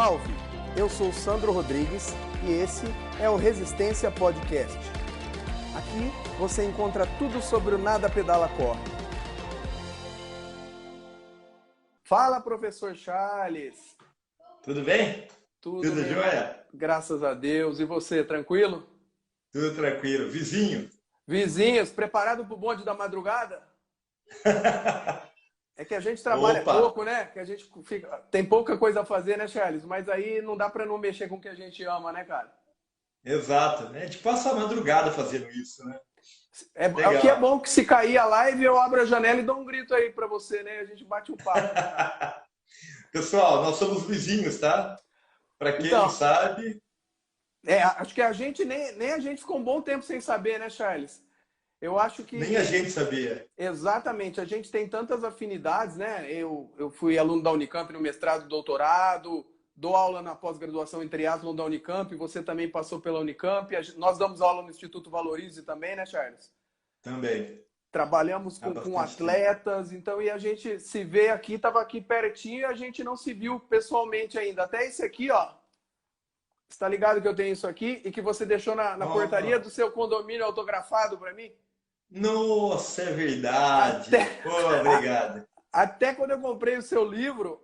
Salve! Eu sou Sandro Rodrigues e esse é o Resistência Podcast. Aqui você encontra tudo sobre o Nada Pedala Corre. Fala, professor Charles! Tudo bem? Tudo bem, jóia? graças a Deus. E você, tranquilo? Tudo tranquilo. Vizinho? Vizinhos, preparado para o bonde da madrugada? É que a gente trabalha Opa! pouco, né? Que a gente tem pouca coisa a fazer, né, Charles? Mas aí não dá para não mexer com o que a gente ama, né, cara? Exato, né? A gente passa a madrugada fazendo isso, né? O que é Legal. bom que se cair a live, eu abro a janela e dou um grito aí para você, né? A gente bate um papo, né, cara? Pessoal, nós somos vizinhos, tá? Para quem não Então, sabe, acho que a gente nem a gente ficou um bom tempo sem saber, né, Charles? Eu acho nem a que gente sabia. exatamente, a gente tem tantas afinidades, né? Eu fui aluno da Unicamp no mestrado e doutorado, dou aula na pós-graduação em triatlon da Unicamp, você também passou pela Unicamp, nós damos aula no Instituto Valorize também, né, Charles? Também. Trabalhamos Há com bastante tempo. atletas, então, e a gente se vê aqui, estava aqui pertinho e a gente não se viu pessoalmente ainda. Até esse aqui, ó, está ligado que eu tenho isso aqui e que você deixou na portaria Oh, do seu condomínio autografado para mim? nossa, é Até, verdade. Pô, obrigado. até quando eu comprei o seu livro,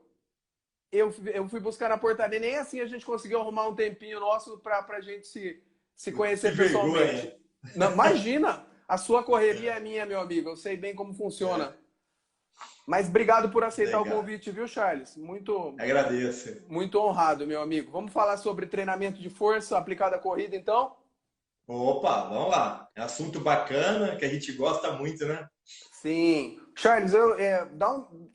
eu fui buscar na portaria, nem assim a gente conseguiu arrumar um tempinho nosso para a gente se Que conhecer pessoalmente. vergonha. Não, imagina, a sua correria é minha, meu amigo, eu sei bem como funciona. É, Mas obrigado por aceitar o legal. convite, viu, Charles? Muito, Agradeço. muito honrado, meu amigo. Vamos falar sobre treinamento de força aplicado à corrida, então? Opa, vamos lá. É assunto bacana que a gente gosta muito, né? Sim. Charles,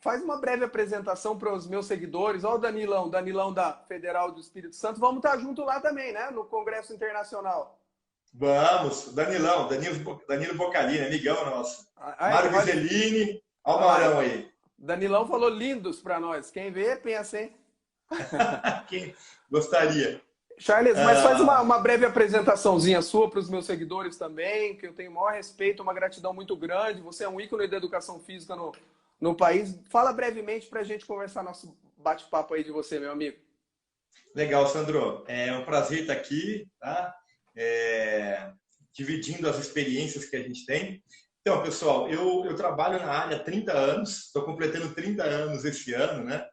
faz uma breve apresentação para os meus seguidores. Olha o Danilão da Federal do Espírito Santo. Vamos estar junto lá também, né? No Congresso Internacional. Vamos, Danilo Bocalini, amigão nosso. Aí, Mário olha, Vizelini, olha o olha, Maurão aí. Danilão falou lindos para nós. Quem vê, pensa, hein? Quem gostaria? Charles, mas faz Ah, uma breve apresentaçãozinha sua para os meus seguidores também, que eu tenho o maior respeito, uma gratidão muito grande. Você é um ícone da educação física no país. Fala brevemente para a gente conversar nosso bate-papo aí de você, meu amigo. legal, Sandro. É um prazer estar aqui, tá? Dividindo as experiências que a gente tem. Então, pessoal, eu trabalho na área há 30 anos, estou completando 30 anos esse ano, né?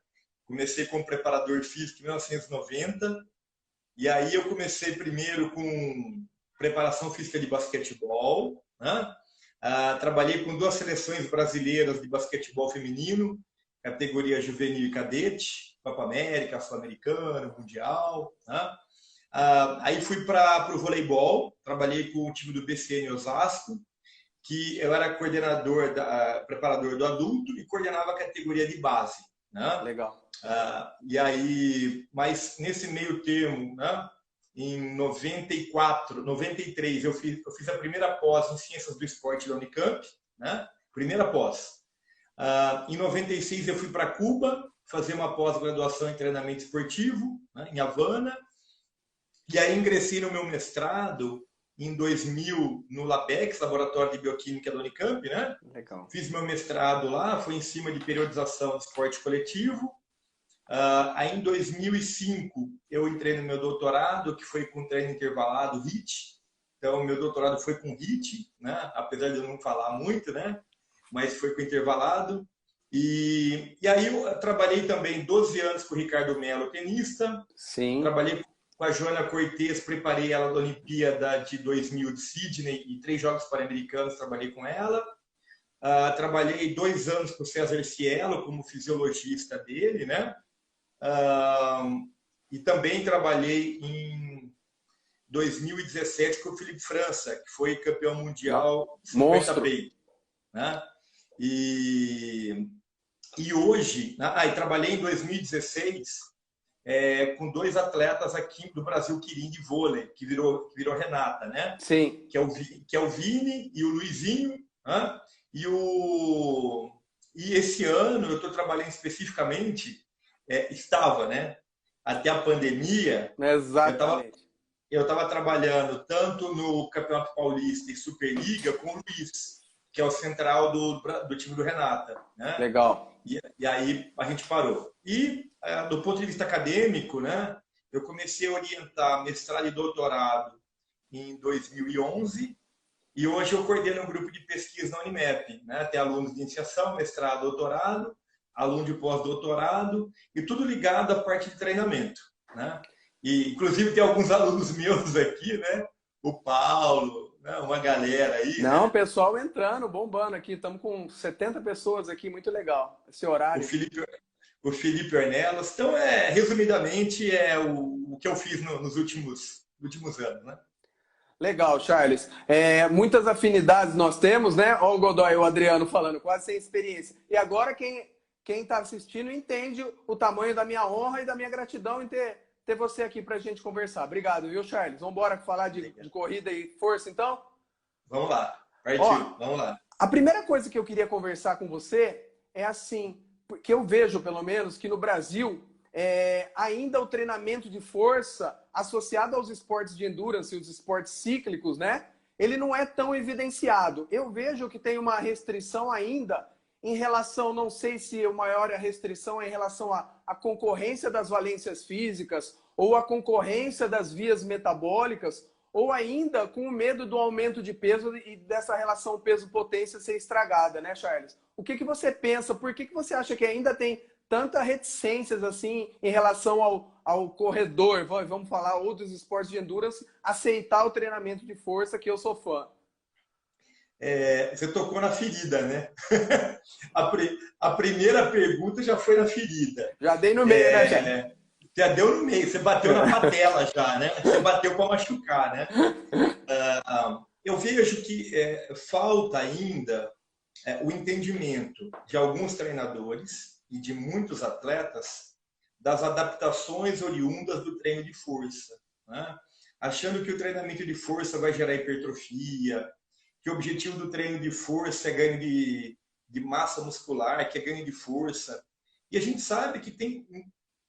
Comecei como preparador físico em 1990. E aí eu comecei primeiro com preparação física de basquetebol, né? Trabalhei com 2 seleções brasileiras de basquetebol feminino, categoria juvenil e cadete, Copa América, Sul-Americana, Mundial, né? Aí fui para o voleibol, trabalhei com o time do BCN Osasco, que eu era preparador do adulto e coordenava a categoria de base, né? Legal. E aí, mas nesse meio termo, né, em 94, 93, eu fiz a primeira pós em Ciências do Esporte da Unicamp, né, primeira pós. Em 96, eu fui para Cuba fazer uma pós-graduação em treinamento esportivo, né, em Havana, e aí ingressei no meu mestrado em 2000 no LABEX, Laboratório de Bioquímica da Unicamp, né? Legal. Fiz meu mestrado lá, foi em cima de periodização de esporte coletivo. Aí em 2005 eu entrei no meu doutorado, que foi com treino intervalado HIIT. Então, meu doutorado foi com HIIT, né? Apesar de eu não falar muito, né? Mas foi com intervalado. E aí eu trabalhei também 12 anos com o Ricardo Mello, tenista. Sim. Trabalhei com a Joana Cortez, preparei ela da Olimpíada de 2000 de Sydney e 3 Jogos Pan-Americanos, trabalhei com ela. Trabalhei 2 anos com o César Cielo como fisiologista dele, né? E também trabalhei em 2017 com o Felipe França, que foi campeão mundial de 50 Monstro. peito, né? E hoje, e trabalhei em 2016 com 2 atletas aqui do Brasil Quirim de vôlei, que virou Renata, né? Sim. Que é o Vini e o Luizinho, né? E esse ano eu estou trabalhando especificamente, estava, né? Até a pandemia, Exatamente. eu estava trabalhando tanto no Campeonato Paulista e Superliga com o Luiz, que é o central do time do Renata, né? Legal. E aí a gente parou. E, do ponto de vista acadêmico, né, eu comecei a orientar mestrado e doutorado em 2011 e hoje eu coordeno um grupo de pesquisa na Unimap, né? Tem alunos de iniciação, mestrado, doutorado, aluno de pós-doutorado e tudo ligado à parte de treinamento, né? E, inclusive, tem alguns alunos meus aqui, né? O Paulo, né? Uma galera aí, Não, né? pessoal entrando, bombando aqui. Estamos com 70 pessoas aqui, muito legal. Esse O horário. Felipe, o Felipe Ornelas. Então, resumidamente, é o que eu fiz nos últimos anos, né? Legal, Charles. Muitas afinidades nós temos, né? Olha o Godoy e o Adriano falando, quase sem experiência. E agora quem está assistindo entende o tamanho da minha honra e da minha gratidão em ter você aqui para a gente conversar. Obrigado, viu, Charles? Vamos embora falar de corrida e força, então? Vamos lá. Partiu. Ó, vamos lá. a primeira coisa que eu queria conversar com você é assim, porque eu vejo, pelo menos, que no Brasil ainda o treinamento de força associado aos esportes de endurance e os esportes cíclicos, né? Ele não é tão evidenciado. Eu vejo que tem uma restrição ainda em relação, não sei se a maior restrição é em relação à concorrência das valências físicas ou à concorrência das vias metabólicas, ou ainda com o medo do aumento de peso e dessa relação peso-potência ser estragada, né, Charles? O que você pensa? Por que você acha que ainda tem tanta reticências assim em relação ao corredor, vamos falar, outros esportes de endurance, aceitar o treinamento de força, que eu sou fã? Você tocou na ferida, né? A primeira pergunta já foi na ferida. Já dei no meio, né, Charles? Já deu no meio, você bateu na patela já, né? Você bateu para machucar, né? Eu vejo que falta ainda o entendimento de alguns treinadores e de muitos atletas das adaptações oriundas do treino de força, né? Achando que o treinamento de força vai gerar hipertrofia, que o objetivo do treino de força é ganho de massa muscular, que é ganho de força. E a gente sabe que tem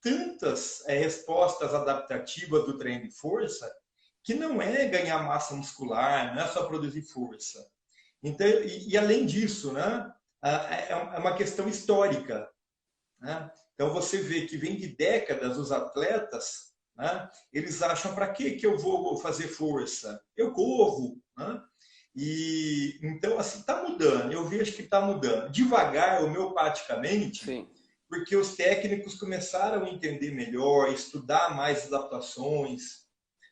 tantas respostas adaptativas do treino de força que não é ganhar massa muscular, não é só produzir força. Então, e além disso, né, é uma questão histórica, né? Então você vê que vem de décadas os atletas, né, eles acham, para que eu vou fazer força? Eu corro, né? E então assim está mudando. Eu vejo que está mudando devagar, homeopaticamente. Sim. Porque os técnicos começaram a entender melhor, estudar mais adaptações,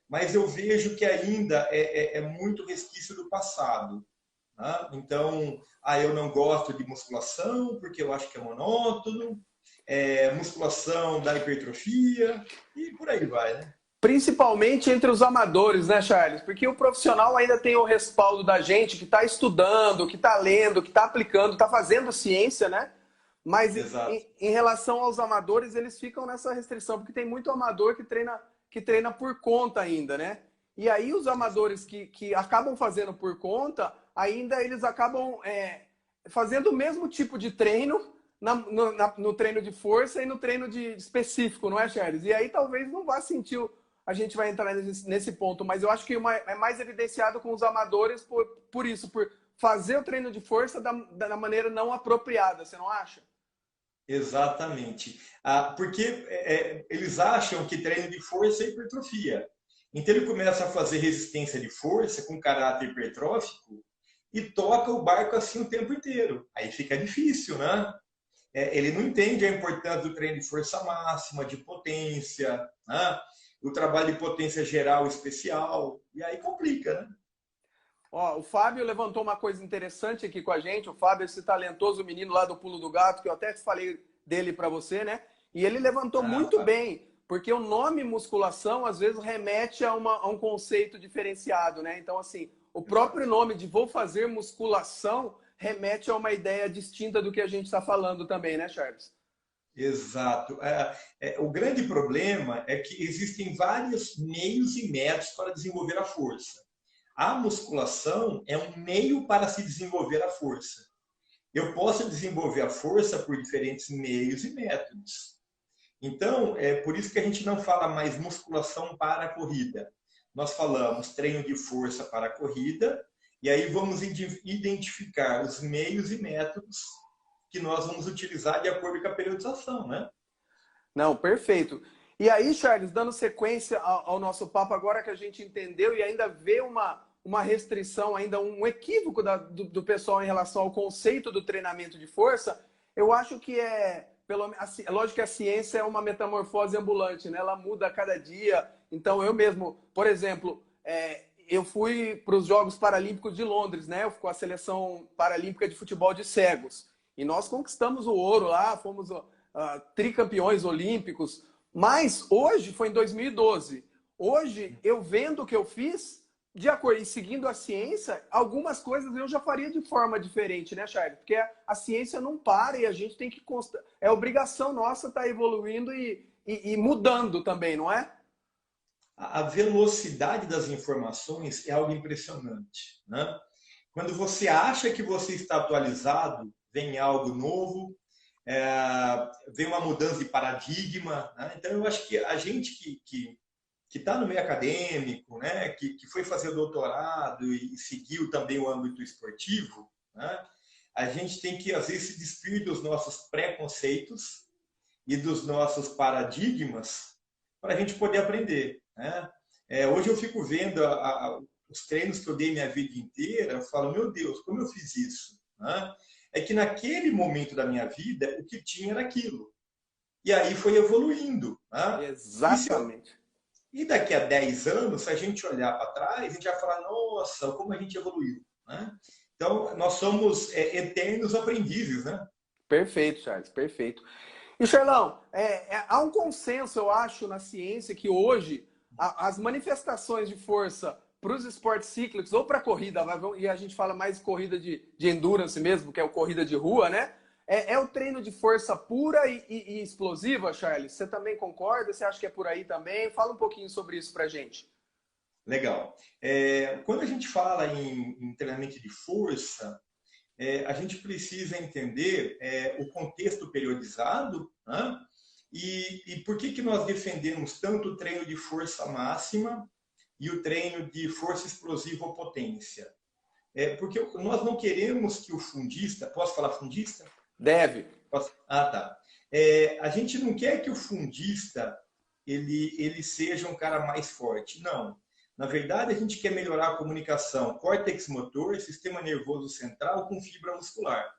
mas eu vejo que ainda é muito resquício do passado. Né? Então, eu não gosto de musculação porque eu acho que é monótono, musculação da hipertrofia e por aí vai, né? Principalmente entre os amadores, né, Charles? Porque o profissional ainda tem o respaldo da gente que está estudando, que está lendo, que está aplicando, está fazendo ciência, né? Mas em relação aos amadores, eles ficam nessa restrição, porque tem muito amador que treina por conta ainda, né? E aí os amadores que acabam fazendo por conta, ainda eles acabam fazendo o mesmo tipo de treino no treino de força e no treino específico, não é, Charles? E aí talvez não vá sentir, a gente vai entrar nesse ponto, mas eu acho que é mais evidenciado com os amadores por isso, por fazer o treino de força da maneira não apropriada, você não acha? Exatamente. Porque eles acham que treino de força é hipertrofia. Então ele começa a fazer resistência de força com caráter hipertrófico e toca o barco assim o tempo inteiro. Aí fica difícil, né? Ele não entende a importância do treino de força máxima, de potência, né? O trabalho de potência geral especial, e aí complica, né? Ó, o Fábio levantou uma coisa interessante aqui com a gente. O Fábio, esse talentoso menino lá do Pulo do Gato, que eu até falei dele para você, né? E ele levantou muito bem, porque o nome musculação, às vezes, remete a um conceito diferenciado, né? Então, assim, o próprio nome de vou fazer musculação remete a uma ideia distinta do que a gente está falando também, né, Charles? Exato. O grande problema é que existem vários meios e métodos para desenvolver a força. A musculação é um meio para se desenvolver a força. Eu posso desenvolver a força por diferentes meios e métodos. Então, é por isso que a gente não fala mais musculação para a corrida. Nós falamos treino de força para a corrida E aí vamos identificar os meios e métodos que nós vamos utilizar de acordo com a periodização, né? Não, perfeito. E aí, Charles, dando sequência ao nosso papo, agora que a gente entendeu e ainda vê uma restrição, ainda um equívoco do pessoal em relação ao conceito do treinamento de força, eu acho que é lógico que a ciência é uma metamorfose ambulante, né? Ela muda a cada dia. Então, eu mesmo, por exemplo, eu fui para os Jogos Paralímpicos de Londres, né? Eu fui com a seleção paralímpica de futebol de cegos. E nós conquistamos o ouro lá, fomos tricampeões olímpicos. Mas hoje, foi em 2012, hoje eu vendo o que eu fiz, de acordo e seguindo a ciência, algumas coisas eu já faria de forma diferente, né, Charles? Porque a ciência não para e a gente tem que é obrigação nossa estar evoluindo e mudando também, não é? A velocidade das informações é algo impressionante, né? Quando você acha que você está atualizado, vem algo novo, vem uma mudança de paradigma, né? Então eu acho que a gente que está no meio acadêmico, né, que foi fazer doutorado e seguiu também o âmbito esportivo, né, a gente tem que, às vezes, se despir dos nossos preconceitos e dos nossos paradigmas para a gente poder aprender, né? Hoje eu fico vendo os treinos que eu dei minha vida inteira, eu falo, meu Deus, como eu fiz isso? Né? É que naquele momento da minha vida, o que tinha era aquilo. E aí foi evoluindo. Né? Exatamente. E daqui a 10 anos, se a gente olhar para trás, a gente vai falar, nossa, como a gente evoluiu. Né? Então, nós somos eternos aprendizes, né? Perfeito, Charles, perfeito. E, Charlão, há um consenso, eu acho, na ciência que hoje as manifestações de força para os esportes cíclicos ou para a corrida, e a gente fala mais corrida de endurance mesmo, que é o corrida de rua, né? É o treino de força pura e explosiva, Charles? Você também concorda? Você acha que é por aí também? Fala um pouquinho sobre isso para gente. Legal. Quando a gente fala em treinamento de força, a gente precisa entender o contexto periodizado, né? E por que nós defendemos tanto o treino de força máxima e o treino de força explosiva ou potência? Porque nós não queremos que o fundista, posso falar fundista? Deve. Tá. A gente não quer que o fundista ele seja um cara mais forte. Não. Na verdade, a gente quer melhorar a comunicação córtex motor, sistema nervoso central com fibra muscular.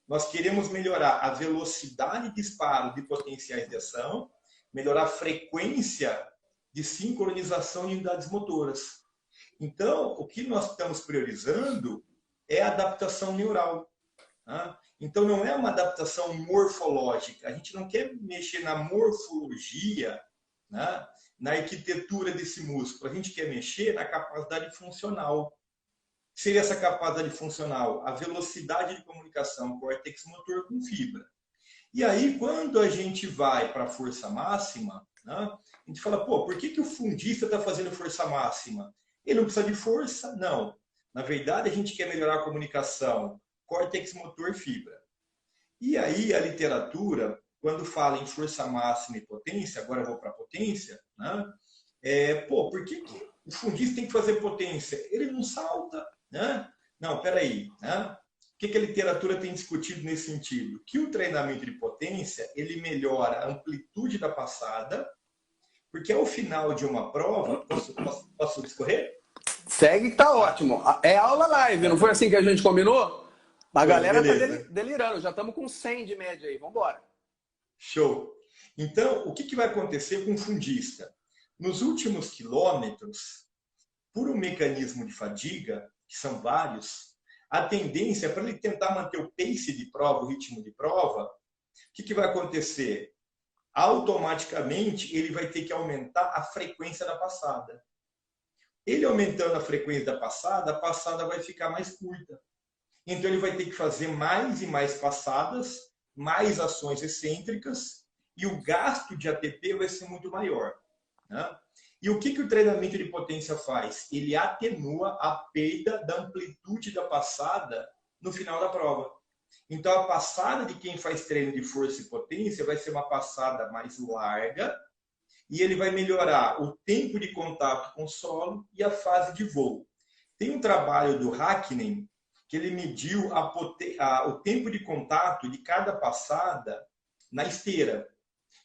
Nós queremos melhorar a velocidade de disparo de potenciais de ação, melhorar a frequência de sincronização de unidades motoras. Então, o que nós estamos priorizando é a adaptação neural. Tá? Então, não é uma adaptação morfológica. A gente não quer mexer na morfologia, né? Na arquitetura desse músculo. A gente quer mexer na capacidade funcional. Seria essa capacidade funcional? A velocidade de comunicação córtex motor com fibra. E aí, quando a gente vai para a força máxima, né? A gente fala, pô, por que o fundista está fazendo força máxima? Ele não precisa de força? Não. Na verdade, a gente quer melhorar a comunicação córtex motor fibra. E aí a literatura, quando fala em força máxima e potência, agora eu vou para a potência, né? Por que o fundista tem que fazer potência? Ele não salta, né? Não, peraí, né? O que a literatura tem discutido nesse sentido? Que o treinamento de potência, ele melhora a amplitude da passada, porque ao final de uma prova, posso discorrer? Segue que tá ótimo. É aula live, não foi assim que a gente combinou? A galera tá delirando, já estamos com 100 de média aí, vamos embora. Show! Então, o que vai acontecer com o fundista? Nos últimos quilômetros, por um mecanismo de fadiga, que são vários, a tendência para ele tentar manter o pace de prova, o ritmo de prova, o que vai acontecer? Automaticamente, ele vai ter que aumentar a frequência da passada. Ele aumentando a frequência da passada, a passada vai ficar mais curta. Então, ele vai ter que fazer mais e mais passadas, mais ações excêntricas, e o gasto de ATP vai ser muito maior. Né? E o que o treinamento de potência faz? Ele atenua a perda da amplitude da passada no final da prova. Então, a passada de quem faz treino de força e potência vai ser uma passada mais larga, e ele vai melhorar o tempo de contato com o solo e a fase de voo. Tem um trabalho do Hackney que ele mediu o tempo de contato de cada passada na esteira.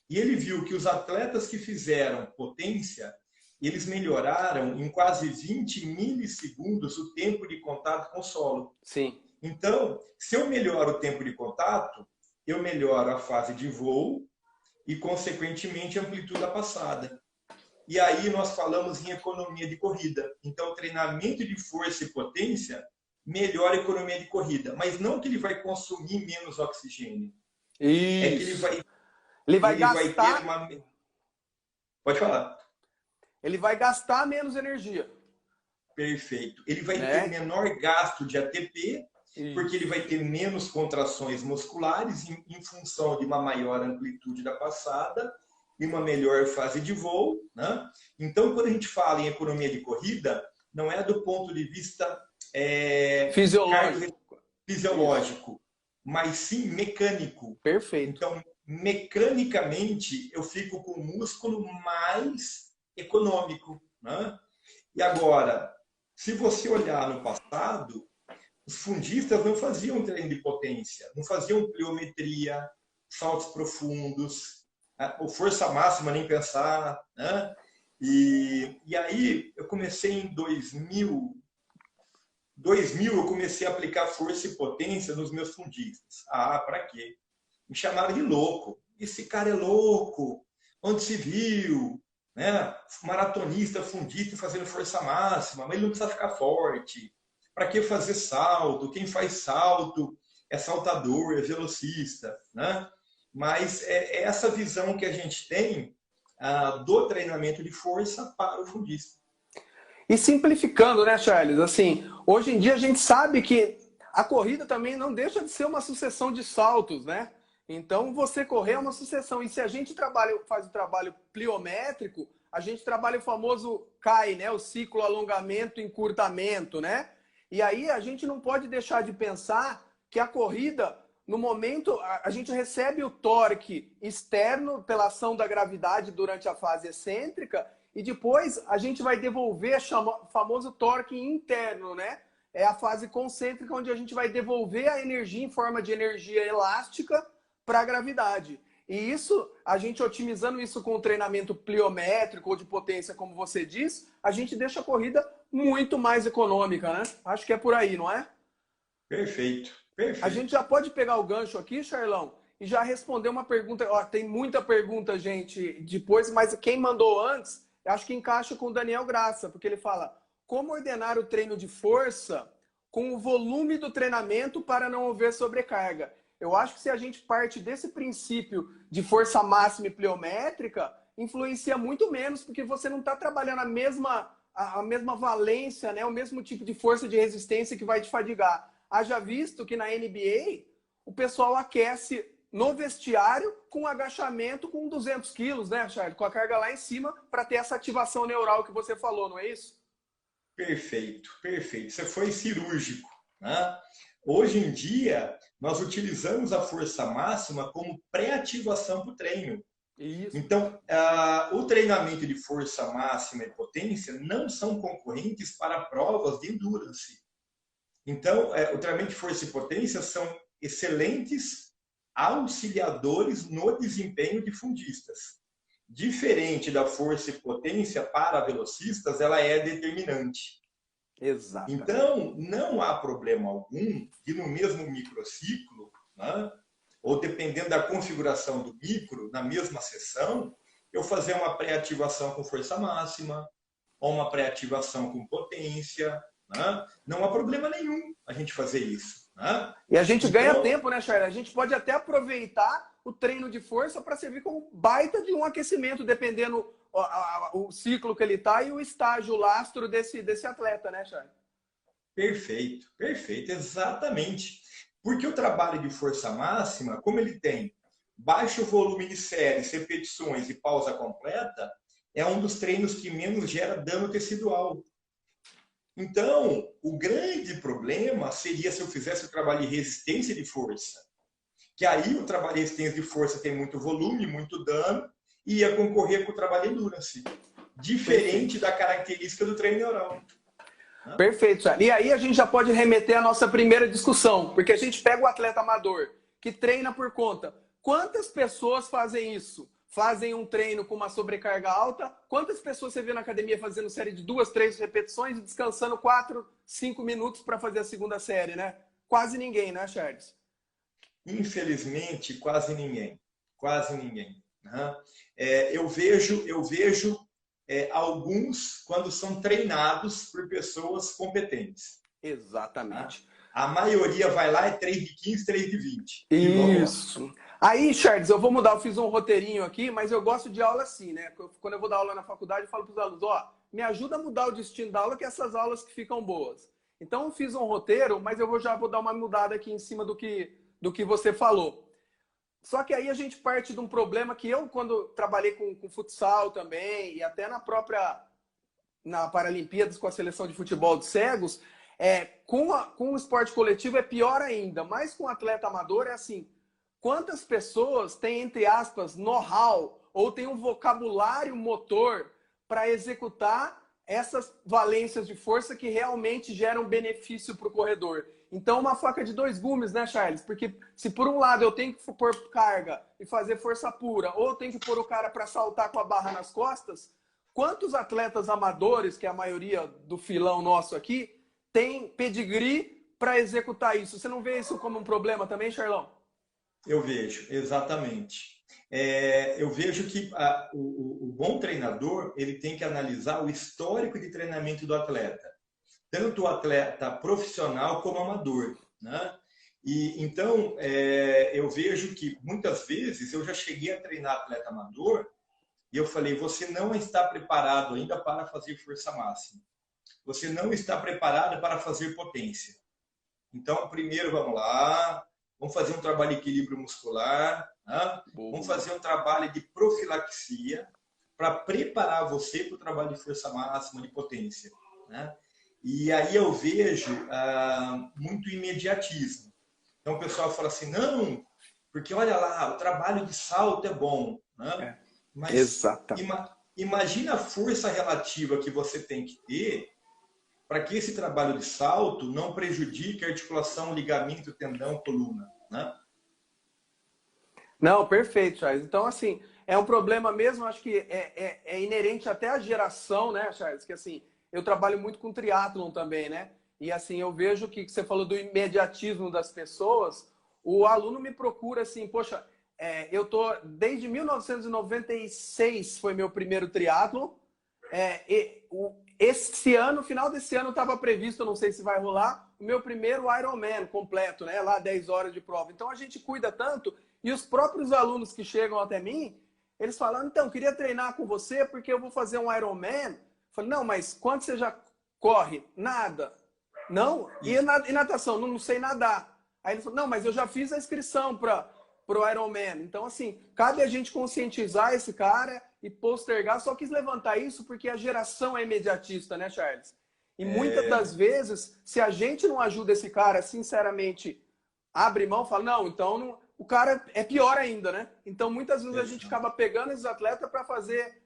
E ele viu que os atletas que fizeram potência, eles melhoraram em quase 20 milissegundos o tempo de contato com o solo. Sim. Então, se eu melhoro o tempo de contato, eu melhoro a fase de voo e, consequentemente, a amplitude da passada. E aí nós falamos em economia de corrida. Então, treinamento de força e potência melhora a economia de corrida. Mas não que ele vai consumir menos oxigênio. Isso. É que ele vai gastar... ter uma... Pode falar. Ele vai gastar menos energia. Perfeito. Ele vai ter menor gasto de ATP, porque ele vai ter menos contrações musculares em função de uma maior amplitude da passada e uma melhor fase de voo, né? Então, quando a gente fala em economia de corrida, não é do ponto de vista fisiológico, mas sim mecânico. Perfeito. Então, mecanicamente, eu fico com o músculo mais econômico, né? E agora, se você olhar no passado, os fundistas não faziam treino de potência, não faziam pliometria, saltos profundos, ou força máxima, nem pensar, né? E aí, eu comecei em 2000 eu comecei a aplicar força e potência nos meus fundistas. Ah, para quê? Me chamaram de louco. Esse cara é louco. Onde se viu? Né? Maratonista, fundista fazendo força máxima, mas ele não precisa ficar forte. Para que fazer salto? Quem faz salto é saltador, é velocista, né? Mas é essa visão que a gente tem do treinamento de força para o fundista. E simplificando, né, Charles? Assim, hoje em dia a gente sabe que a corrida também não deixa de ser uma sucessão de saltos, né? Então, você correr é uma sucessão. E se a gente faz o trabalho pliométrico, a gente trabalha o famoso CAI, né? O ciclo alongamento, encurtamento, né? E aí a gente não pode deixar de pensar que a corrida, no momento, a gente recebe o torque externo pela ação da gravidade durante a fase excêntrica e depois a gente vai devolver o famoso torque interno, né? É a fase concêntrica onde a gente vai devolver a energia em forma de energia elástica para a gravidade. E isso, a gente otimizando isso com o treinamento pliométrico ou de potência, como você diz, a gente deixa a corrida muito mais econômica, né? Acho que é por aí, não é? Perfeito, perfeito. A gente já pode pegar o gancho aqui, Charlão, e já responder uma pergunta. Ó, tem muita pergunta, gente, depois, mas quem mandou antes, acho que encaixa com o Daniel Graça, porque ele fala: como ordenar o treino de força com o volume do treinamento para não haver sobrecarga? Eu acho que se a gente parte desse princípio de força máxima e pliométrica, influencia muito menos, porque você não está trabalhando a mesma valência, né? O mesmo tipo de força de resistência que vai te fadigar. Haja visto que na NBA, o pessoal aquece no vestiário com agachamento com 200 quilos, né, Charles? Com a carga lá em cima, para ter essa ativação neural que você falou, não é isso? Perfeito, perfeito. Você foi cirúrgico, né? Hoje em dia, nós utilizamos a força máxima como pré-ativação para o treino. Isso. Então, o treinamento de força máxima e potência não são concorrentes para provas de endurance. Então, o treinamento de força e potência são excelentes auxiliadores no desempenho de fundistas. Diferente da força e potência para velocistas, ela é determinante. Exato. Então, não há problema algum de no mesmo microciclo, né, ou dependendo da configuração do micro, na mesma sessão, eu fazer uma pré-ativação com força máxima, ou uma pré-ativação com potência. Né? Não há problema nenhum a gente fazer isso. Né? E a gente ganha tempo, né, Charles? A gente pode até aproveitar o treino de força para servir como baita de um aquecimento, dependendo o ciclo que ele está e o estágio, o lastro desse atleta, né, Charles? Perfeito, perfeito, exatamente. Porque o trabalho de força máxima, como ele tem baixo volume de séries, repetições e pausa completa, é um dos treinos que menos gera dano tecidual. Então, o grande problema seria se eu fizesse o trabalho de resistência de força. Que aí o trabalho de resistência de força tem muito volume, muito dano, e ia concorrer com o trabalho de endurance. Diferente da característica do treino neural. né? Perfeito, Charles. E aí a gente já pode remeter à nossa primeira discussão, porque a gente pega o atleta amador que treina por conta. Quantas pessoas fazem isso? Fazem um treino com uma sobrecarga alta? Quantas pessoas você vê na academia fazendo série de 2, 3 repetições e descansando 4, 5 minutos para fazer a segunda série, né? Quase ninguém, né, Charles? Infelizmente, quase ninguém. Quase ninguém. Né? Eu vejo alguns quando são treinados por pessoas competentes. Tá? Exatamente. A maioria vai lá, é 3 de 15, 3 de 20. E vamos lá. Isso. Aí, Charles, eu vou mudar, eu fiz um roteirinho aqui, mas eu gosto de aula assim, né? Quando eu vou dar aula na faculdade, eu falo para os alunos, ó, me ajuda a mudar o destino da aula, que é essas aulas que ficam boas. Então, eu fiz um roteiro, mas já vou dar uma mudada aqui em cima do que você falou. Só que aí a gente parte de um problema que eu, quando trabalhei com futsal também, e até na Paralimpíadas com a seleção de futebol de cegos, com o esporte coletivo é pior ainda, mas com o atleta amador é assim, quantas pessoas têm, entre aspas, know-how ou têm um vocabulário motor para executar essas valências de força que realmente geram benefício para o corredor. Então, uma faca de dois gumes, né, Charles? Porque se por um lado eu tenho que pôr carga e fazer força pura, ou eu tenho que pôr o cara para saltar com a barra nas costas, quantos atletas amadores, que é a maioria do filão nosso aqui, tem pedigree para executar isso? Você não vê isso como um problema também, Charlão? Eu vejo, exatamente. Eu vejo que o bom treinador ele tem que analisar o histórico de treinamento do atleta, tanto o atleta profissional como amador, né? E então eu vejo que muitas vezes eu já cheguei a treinar atleta amador e eu falei: você não está preparado ainda para fazer força máxima, você não está preparado para fazer potência. Então, primeiro vamos lá, vamos fazer um trabalho de equilíbrio muscular, né? Vamos fazer um trabalho de profilaxia para preparar você para o trabalho de força máxima, de potência, né? E aí eu vejo muito imediatismo. Então o pessoal fala assim, não, porque olha lá, o trabalho de salto é bom, né? Mas Exatamente. imagina a força relativa que você tem que ter para que esse trabalho de salto não prejudique a articulação, ligamento, tendão, coluna, né? Não, perfeito, Charles. Então, assim, é um problema mesmo, acho que é inerente até à geração, né, Charles? Que, assim, eu trabalho muito com triatlon também, né? E, assim, eu vejo que você falou do imediatismo das pessoas, o aluno me procura, assim, poxa, eu tô, desde 1996 foi meu primeiro triatlon, esse ano, final desse ano, estava previsto, eu não sei se vai rolar, o meu primeiro Ironman completo, né? Lá 10 horas de prova. Então, a gente cuida tanto, e os próprios alunos que chegam até mim, eles falam, então, queria treinar com você porque eu vou fazer um Ironman. Eu falei, não, mas quanto você já corre? Nada. Não? E natação? Não sei nadar. Aí ele falou, não, mas eu já fiz a inscrição para o Ironman. Então, assim, cabe a gente conscientizar esse cara e postergar. Só quis levantar isso porque a geração é imediatista, né, Charles? E muitas das vezes, se a gente não ajuda esse cara, sinceramente, abre mão, fala, não, então não, o cara é pior ainda, né? Então, muitas vezes a gente acaba pegando esses atletas para fazer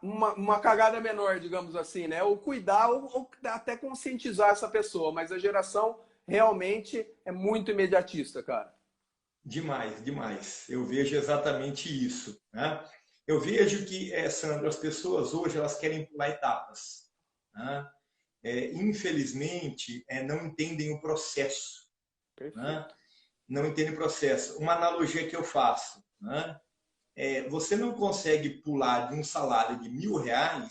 uma cagada menor, digamos assim, né? Ou cuidar, ou até conscientizar essa pessoa. Mas a geração realmente é muito imediatista, cara. Demais, demais. Eu vejo exatamente isso, né? Eu vejo que, Sandro, as pessoas hoje elas querem pular etapas, né? Infelizmente, não entendem o processo, né? Não entendem o processo. Uma analogia que eu faço, né? Você não consegue pular de um salário de R$ 1.000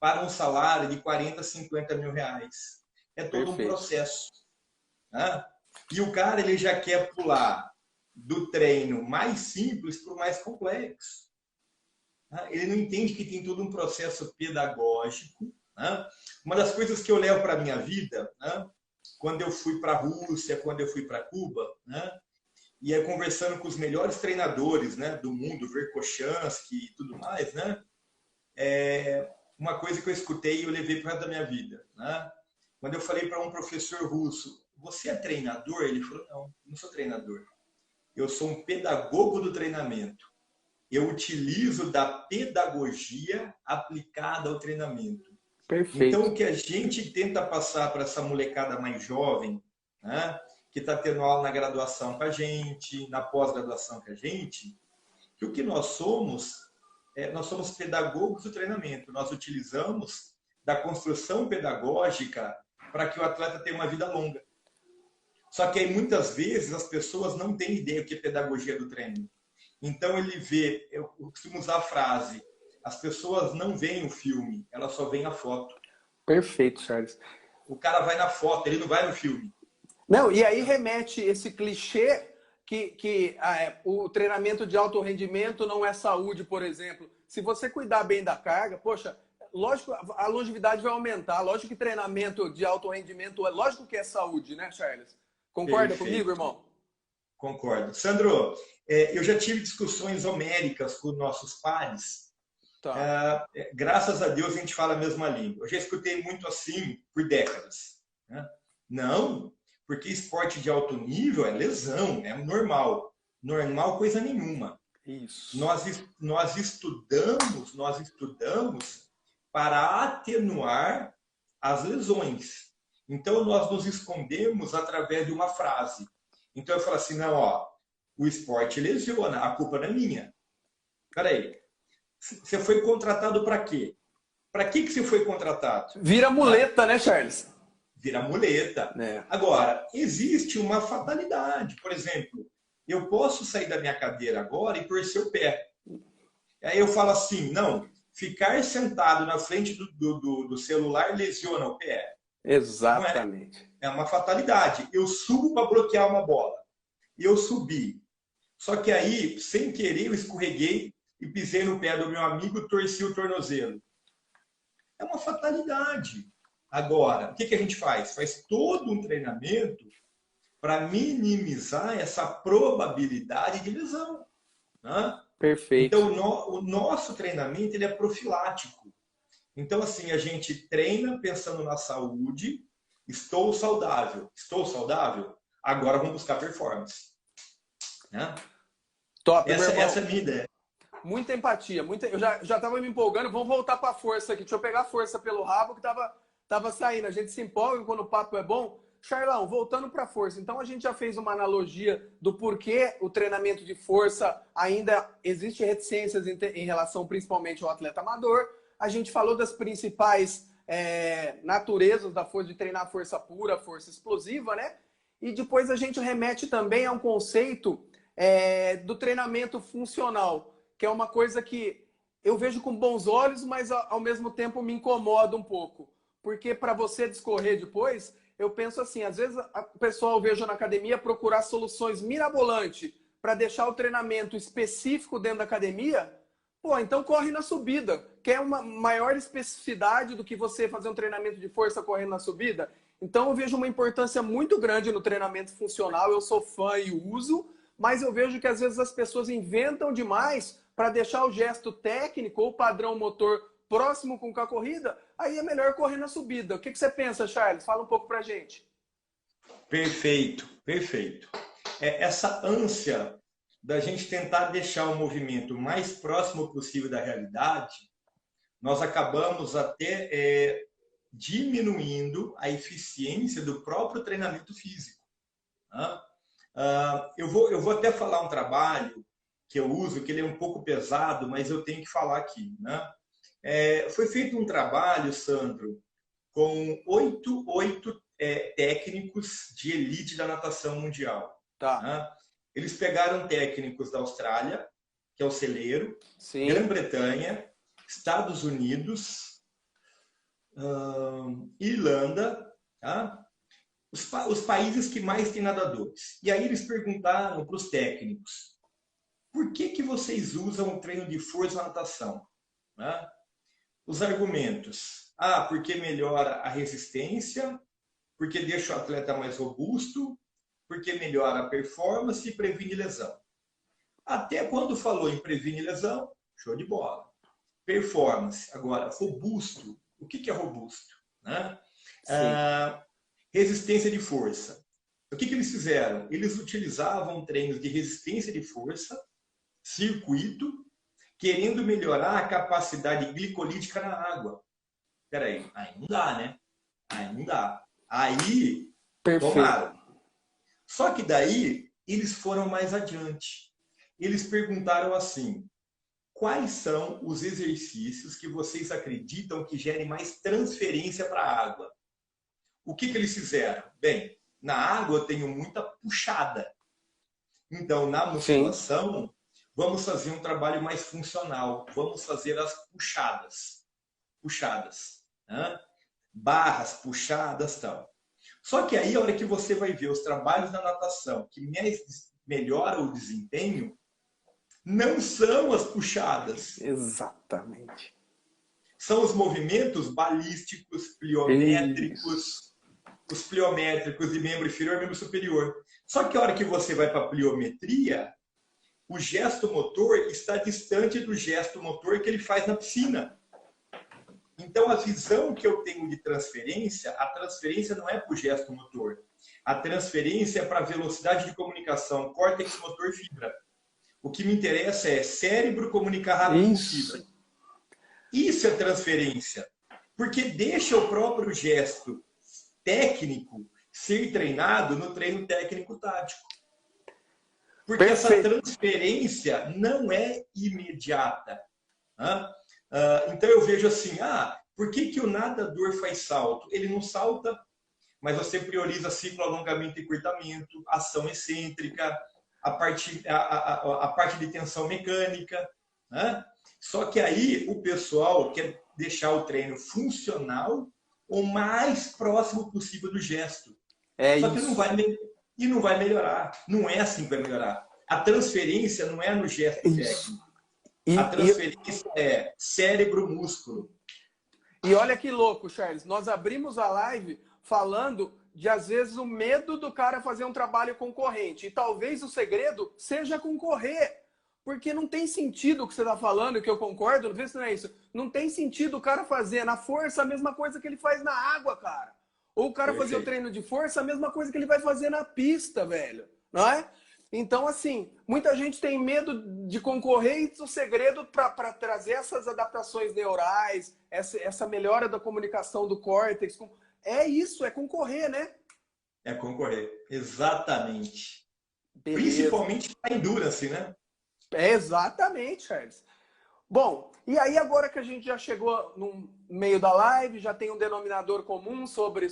para um salário de 40, 50 mil reais. É todo um processo, né? E o cara ele já quer pular do treino mais simples para o mais complexo. Ele não entende que tem todo um processo pedagógico, né? Uma das coisas que eu levo para a minha vida, né? Quando eu fui para a Rússia, quando eu fui para Cuba, né? E aí conversando com os melhores treinadores, né, do mundo, Verkhoshansky e tudo mais, né? Uma coisa que eu escutei e eu levei para o resto da minha vida, né? Quando eu falei para um professor russo, você é treinador? Ele falou, não sou treinador. Eu sou um pedagogo do treinamento. Eu utilizo da pedagogia aplicada ao treinamento. Então, Perfeito. o que a gente tenta passar para essa molecada mais jovem, né, que está tendo aula na graduação com a gente, na pós-graduação com a gente, que o que nós somos pedagogos do treinamento. Nós utilizamos da construção pedagógica para que o atleta tenha uma vida longa. Só que aí, muitas vezes, as pessoas não têm ideia do que é pedagogia do treino. Então, ele vê, eu costumo usar a frase, as pessoas não veem o filme, elas só veem a foto. Perfeito, Charles. O cara vai na foto, ele não vai no filme. Não, e aí remete esse clichê que o treinamento de alto rendimento não é saúde, por exemplo. Se você cuidar bem da carga, poxa, lógico, a longevidade vai aumentar. Lógico que treinamento de alto rendimento, lógico que é saúde, né, Charles? Concorda comigo, Perfeito. irmão? Concordo. Sandro, eu já tive discussões homéricas com nossos pares. Tá. Graças a Deus a gente fala a mesma língua. Eu já escutei muito assim por décadas, né? Não, porque esporte de alto nível é lesão, é normal. Normal coisa nenhuma. Isso. Nós estudamos para atenuar as lesões. Então, nós nos escondemos através de uma frase. Então, eu falo assim, não, ó, o esporte lesiona, a culpa não é minha. Peraí, você foi contratado para quê? Para que você foi contratado? Vira muleta, né, Charles? Vira muleta. É. Agora, existe uma fatalidade. Por exemplo, eu posso sair da minha cadeira agora e torcer o pé. Aí eu falo assim, não, ficar sentado na frente do celular lesiona o pé. Não é. Exatamente. É uma fatalidade. Eu subo para bloquear uma bola. E eu subi. Só que aí, sem querer, eu escorreguei e pisei no pé do meu amigo, torci o tornozelo. É uma fatalidade. Agora, o que a gente faz? Faz todo um treinamento para minimizar essa probabilidade de lesão, né? Perfeito. Então, o nosso treinamento ele é profilático. Então, assim, a gente treina pensando na saúde. Estou saudável. Estou saudável? Agora vamos buscar performance. Né? Top, meu irmão. Essa é a minha ideia. Muita empatia. Eu já estava me empolgando. Vamos voltar para a força aqui. Deixa eu pegar a força pelo rabo que tava saindo. A gente se empolga quando o papo é bom. Charlão, voltando para a força. Então, a gente já fez uma analogia do porquê o treinamento de força ainda existe reticências em relação principalmente ao atleta amador. A gente falou das principais naturezas da força, de treinar força pura, força explosiva, né? E depois a gente remete também a um conceito do treinamento funcional, que é uma coisa que eu vejo com bons olhos, mas ao mesmo tempo me incomoda um pouco. Porque para você discorrer depois, eu penso assim, às vezes o pessoal, eu vejo na academia, procurar soluções mirabolantes para deixar o treinamento específico dentro da academia. Pô, então corre na subida. Quer uma maior especificidade do que você fazer um treinamento de força correndo na subida? Então eu vejo uma importância muito grande no treinamento funcional. Eu sou fã e uso, mas eu vejo que às vezes as pessoas inventam demais para deixar o gesto técnico ou padrão motor próximo com a corrida, aí é melhor correr na subida. O que você pensa, Charles? Fala um pouco pra gente. Perfeito, perfeito. Essa ânsia da gente tentar deixar o movimento mais próximo possível da realidade, nós acabamos até diminuindo a eficiência do próprio treinamento físico. Tá? Eu vou até falar um trabalho que eu uso, que ele é um pouco pesado, mas eu tenho que falar aqui. Né? Foi feito um trabalho, Sandro, com oito técnicos de elite da natação mundial. Tá. Né? Eles pegaram técnicos da Austrália, que é o celeiro, Sim. Grã-Bretanha, Estados Unidos, Irlanda, tá? Os países que mais têm nadadores. E aí eles perguntaram para os técnicos, por que vocês usam o treino de força na natação? Né? Os argumentos. Porque melhora a resistência, porque deixa o atleta mais robusto, porque melhora a performance e previne lesão. Até quando falou em previne lesão, show de bola. Performance. Agora, robusto. O que é robusto? Né? Resistência de força. O que eles fizeram? Eles utilizavam treinos de resistência de força, circuito, querendo melhorar a capacidade glicolítica na água. peraí, aí não dá, né? Aí não dá. Aí, Perfeito. tomaram. Só que daí, eles foram mais adiante. Eles perguntaram assim, quais são os exercícios que vocês acreditam que gerem mais transferência para a água? O que eles fizeram? Bem, na água eu tenho muita puxada. Então, na musculação, sim, vamos fazer um trabalho mais funcional. Vamos fazer as puxadas. Puxadas. Né? Barras, puxadas, tal. Só que aí, a hora que você vai ver os trabalhos da natação que melhoram o desempenho, não são as puxadas. Exatamente. São os movimentos balísticos, pliométricos, os pliométricos de membro inferior e membro superior. Só que a hora que você vai para a pliometria, o gesto motor está distante do gesto motor que ele faz na piscina. Então, a visão que eu tenho de transferência, a transferência não é para o gesto motor. A transferência é para a velocidade de comunicação, córtex motor fibra. O que me interessa é cérebro comunicar rápido com fibra. Isso é transferência. Porque deixa o próprio gesto técnico ser treinado no treino técnico-tático. Porque essa transferência não é imediata. Então eu vejo assim, por que o nadador faz salto? Ele não salta, mas você prioriza ciclo, alongamento e encurtamento, ação excêntrica, a parte de tensão mecânica. Só que aí o pessoal quer deixar o treino funcional o mais próximo possível do gesto. Só que não vai melhorar. Não é assim que vai melhorar. A transferência não é no gesto técnico. A transferência é cérebro-músculo. E olha que louco, Charles. Nós abrimos a live falando de, às vezes, o medo do cara fazer um trabalho concorrente. E talvez o segredo seja concorrer. Porque não tem sentido o que você está falando, que eu concordo, não sei se não é isso. Não tem sentido o cara fazer na força a mesma coisa que ele faz na água, cara. Ou o cara fazer o treino de força a mesma coisa que ele vai fazer na pista, velho. Não é? Então, assim, muita gente tem medo de concorrer e o segredo para trazer essas adaptações neurais, essa melhora da comunicação do córtex, é isso, é concorrer, né? É concorrer, exatamente. Beleza. Principalmente na endurance, né? Exatamente, Charles. Bom, e aí agora que a gente já chegou no meio da live, já tem um denominador comum sobre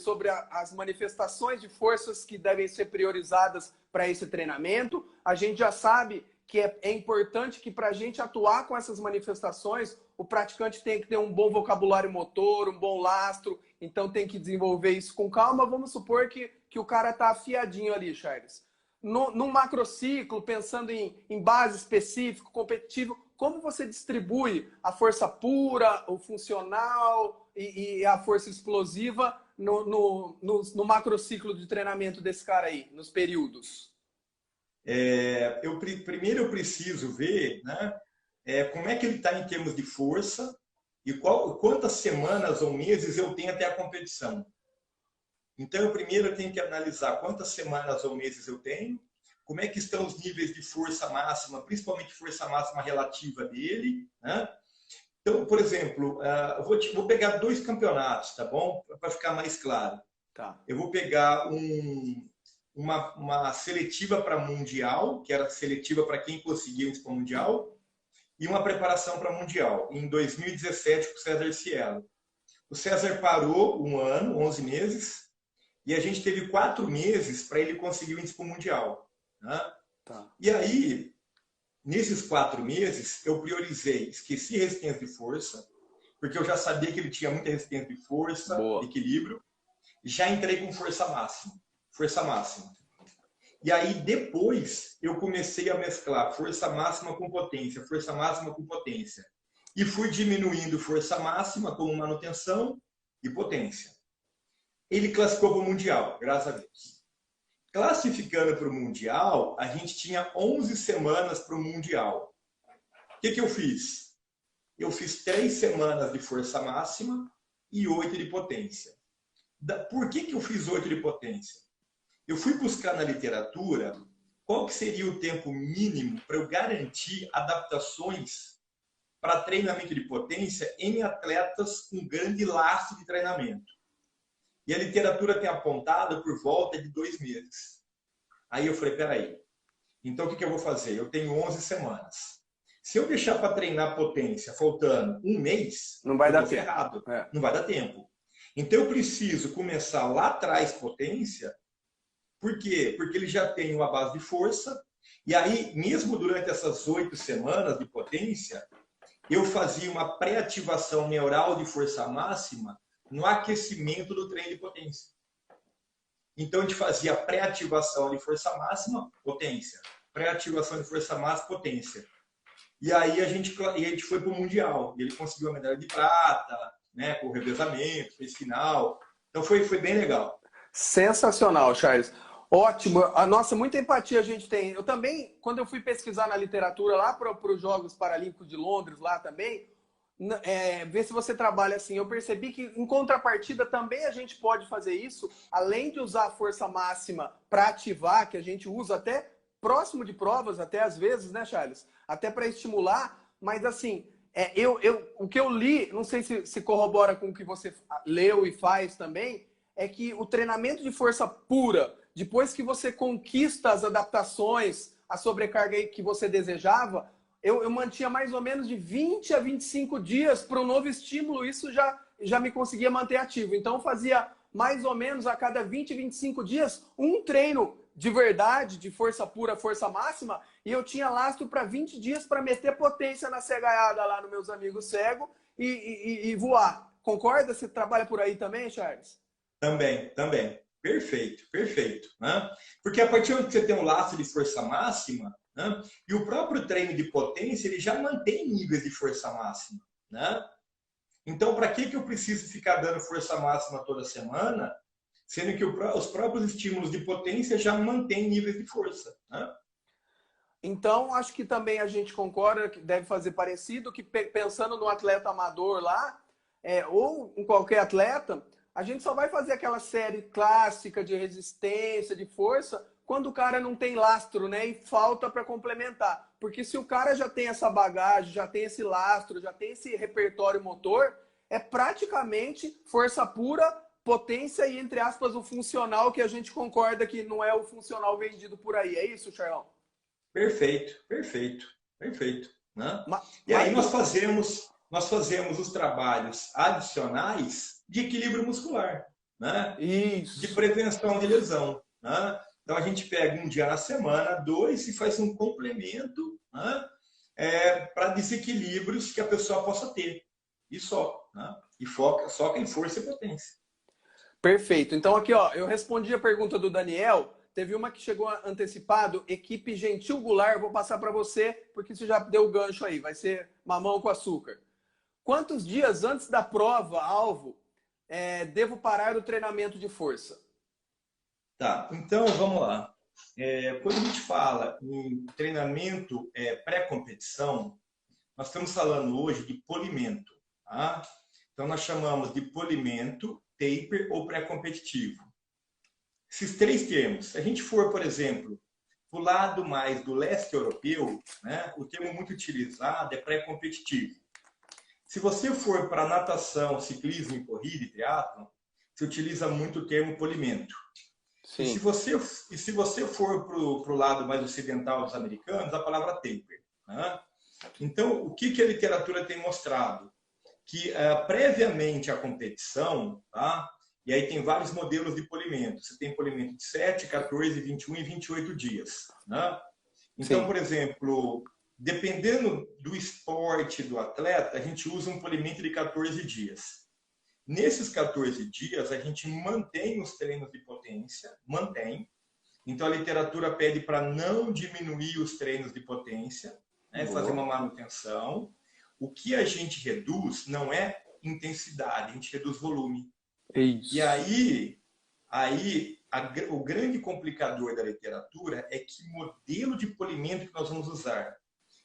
as manifestações de forças que devem ser priorizadas para esse treinamento, a gente já sabe que é importante que para a gente atuar com essas manifestações, o praticante tem que ter um bom vocabulário motor, um bom lastro, então tem que desenvolver isso com calma. Vamos supor que o cara está afiadinho ali, Charles. Num macrociclo, pensando em base específico, competitivo, como você distribui a força pura, o funcional e a força explosiva no macrociclo de treinamento desse cara aí, nos períodos? Primeiro eu preciso ver, né, como é que ele está em termos de força e quantas semanas ou meses eu tenho até a competição. Então, primeiro eu tenho que analisar quantas semanas ou meses eu tenho, como é que estão os níveis de força máxima, principalmente força máxima relativa dele. Né? Então, por exemplo, eu vou pegar 2 campeonatos, tá bom? Para ficar mais claro. Tá. Eu vou pegar uma seletiva para Mundial, que era seletiva para quem conseguiu ir para o Mundial, e uma preparação para Mundial, em 2017 com o César Cielo. O César parou 1 ano, 11 meses, e a gente teve 4 meses para ele conseguir o índice para o Mundial. Né? Tá. E aí, nesses 4 meses, eu priorizei, esqueci resistência de força, porque eu já sabia que ele tinha muita resistência de força, equilíbrio, já entrei com força máxima. Força máxima. E aí, depois, eu comecei a mesclar força máxima com potência, força máxima com potência. E fui diminuindo força máxima como manutenção e potência. Ele classificou para o Mundial, graças a Deus. Classificando para o Mundial, a gente tinha 11 semanas para o Mundial. O que eu fiz? Eu fiz 3 semanas de força máxima e 8 de potência. Por que eu fiz 8 de potência? Eu fui buscar na literatura qual que seria o tempo mínimo para eu garantir adaptações para treinamento de potência em atletas com grande lastro de treinamento. E a literatura tem apontado por volta de 2 meses. Aí eu falei, peraí, então o que eu vou fazer? Eu tenho 11 semanas. Se eu deixar para treinar potência faltando 1 mês, Não vai eu dar estou tempo. ferrado. É. Não vai dar tempo. Então eu preciso começar lá atrás potência. Por quê? Porque ele já tem uma base de força. E aí, mesmo durante essas 8 semanas de potência, eu fazia uma pré-ativação neural de força máxima no aquecimento do treino de potência. Então, a gente fazia pré-ativação de força máxima, potência. Pré-ativação de força máxima, potência. E aí a gente foi para o Mundial. E ele conseguiu a medalha de prata, né, com o revezamento, fez final. Então, foi bem legal. Sensacional, Charles. Ótimo. Nossa, muita empatia a gente tem. Eu também, quando eu fui pesquisar na literatura lá para os Jogos Paralímpicos de Londres, lá também, ver se você trabalha assim. Eu percebi que, em contrapartida, também a gente pode fazer isso, além de usar a força máxima para ativar, que a gente usa até próximo de provas, até às vezes, né, Charles? Até para estimular, mas assim, o que eu li, não sei se corrobora com o que você leu e faz também, é que o treinamento de força pura, depois que você conquista as adaptações, a sobrecarga que você desejava, eu mantinha mais ou menos de 20 a 25 dias para um novo estímulo, isso já me conseguia manter ativo. Então, eu fazia mais ou menos a cada 20, 25 dias um treino de verdade, de força pura, força máxima, e eu tinha lastro para 20 dias para meter potência na cegaiada lá nos meus amigos cegos e voar. Concorda? Você trabalha por aí também, Charles? Também. Perfeito, perfeito. Né? Porque a partir do que você tem um laço de força máxima, né? E o próprio treino de potência, ele já mantém níveis de força máxima. Né? Então, para que eu preciso ficar dando força máxima toda semana, sendo que os próprios estímulos de potência já mantêm níveis de força? Né? Então, acho que também a gente concorda que deve fazer parecido, que pensando no atleta amador lá, ou em qualquer atleta, a gente só vai fazer aquela série clássica de resistência, de força, quando o cara não tem lastro, né? E falta para complementar. Porque se o cara já tem essa bagagem, já tem esse lastro, já tem esse repertório motor, é praticamente força pura, potência e, entre aspas, o funcional, que a gente concorda que não é o funcional vendido por aí. É isso, Charlão? Perfeito. Né? E aí Mas nós fazemos os trabalhos adicionais de equilíbrio muscular, né? De isso. prevenção de lesão. Né? Então a gente pega um dia na semana, 2, e faz um complemento, né? Para desequilíbrios que a pessoa possa ter. E só. Né? E foca em força e potência. Perfeito. Então aqui, ó, eu respondi a pergunta do Daniel. Teve uma que chegou antecipado, equipe Gentil Goulart, vou passar para você, porque você já deu o gancho aí, vai ser mamão com açúcar. Quantos dias antes da prova, alvo, devo parar o treinamento de força? Tá, então vamos lá. Quando a gente fala em treinamento pré-competição, nós estamos falando hoje de polimento. Tá? Então nós chamamos de polimento, taper ou pré-competitivo. Esses 3 termos, se a gente for, por exemplo, para o lado mais do leste europeu, né, o termo muito utilizado é pré-competitivo. Se você for para natação, ciclismo e corrida e triatlon, se utiliza muito o termo polimento. Sim. E se você for para o lado mais ocidental dos americanos, a palavra taper. Né? Então, o que a literatura tem mostrado? Que previamente à competição, tá? E aí tem vários modelos de polimento. Você tem polimento de 7, 14, 21 e 28 dias. Né? Então, por exemplo, dependendo do esporte do atleta, a gente usa um polimento de 14 dias. Nesses 14 dias, a gente mantém os treinos de potência, Então, a literatura pede para não diminuir os treinos de potência, né? Fazer uma manutenção. O que a gente reduz não é intensidade, a gente reduz volume. Isso. E aí o grande complicador da literatura é que modelo de polimento que nós vamos usar.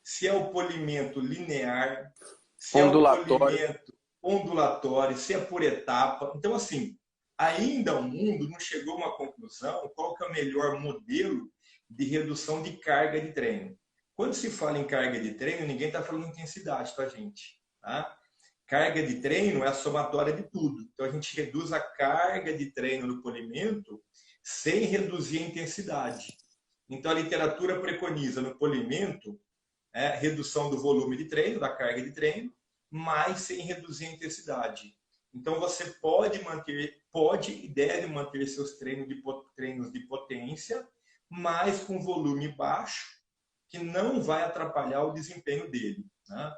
Se é o polimento linear, se é o polimento ondulatório, se é por etapa. Então, assim, ainda o mundo não chegou a uma conclusão qual que é o melhor modelo de redução de carga de treino. Quando se fala em carga de treino, ninguém está falando em intensidade com a gente. Tá? Carga de treino é a somatória de tudo. Então, a gente reduz a carga de treino no polimento sem reduzir a intensidade. Então, a literatura preconiza no polimento redução do volume de treino, da carga de treino, mas sem reduzir a intensidade. Então, você pode e deve manter seus treinos de potência, mas com volume baixo, que não vai atrapalhar o desempenho dele. Né?